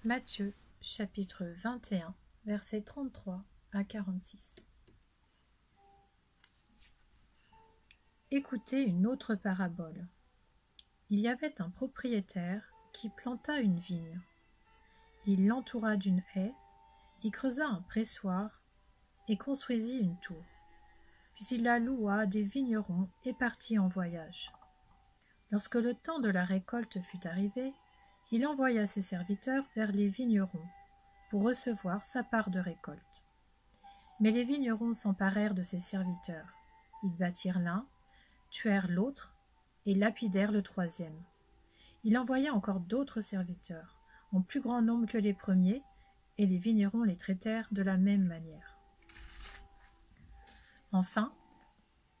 Matthieu, chapitre 21, versets 33 à 46. Écoutez une autre parabole. Il y avait un propriétaire qui planta une vigne. Il l'entoura d'une haie, y creusa un pressoir et construisit une tour. Puis il la loua à des vignerons et partit en voyage. Lorsque le temps de la récolte fut arrivé, il envoya ses serviteurs vers les vignerons pour recevoir sa part de récolte. Mais les vignerons s'emparèrent de ses serviteurs. Ils battirent l'un, tuèrent l'autre et lapidèrent le troisième. Il envoya encore d'autres serviteurs, en plus grand nombre que les premiers, et les vignerons les traitèrent de la même manière. Enfin,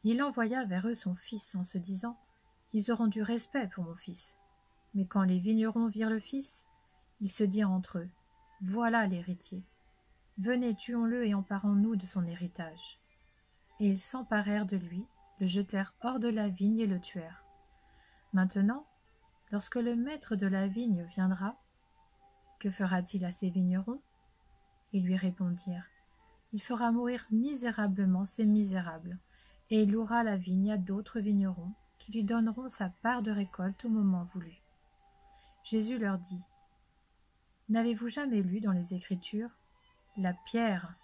il envoya vers eux son fils en se disant « Ils auront du respect pour mon fils. » Mais quand les vignerons virent le fils, ils se dirent entre eux « Voilà l'héritier. Venez, tuons-le et emparons-nous de son héritage. » Et ils s'emparèrent de lui, le jetèrent hors de la vigne et le tuèrent. Maintenant, lorsque le maître de la vigne viendra, que fera-t-il à ces vignerons? Ils lui répondirent « Il fera mourir misérablement ces misérables, et il louera la vigne à d'autres vignerons qui lui donneront sa part de récolte au moment voulu. » Jésus leur dit « N'avez-vous jamais lu dans les Écritures, la pierre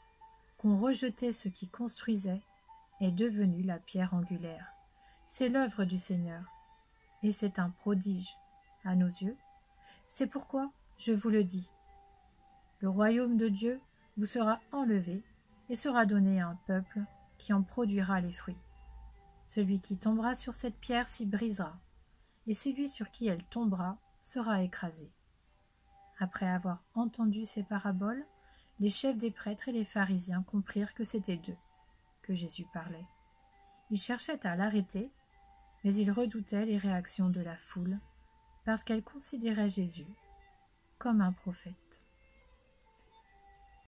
qu'ont rejetée ceux qui construisaient est devenue la pierre angulaire. C'est l'œuvre du Seigneur, et c'est un prodige à nos yeux. C'est pourquoi je vous le dis. Le royaume de Dieu vous sera enlevé et sera donné à un peuple qui en produira les fruits. Celui qui tombera sur cette pierre s'y brisera, et celui sur qui elle tombera sera écrasé. » Après avoir entendu ces paraboles, les chefs des prêtres et les pharisiens comprirent que c'était d'eux que Jésus parlait. Ils cherchaient à l'arrêter, mais ils redoutaient les réactions de la foule, parce qu'elle considérait Jésus comme un prophète.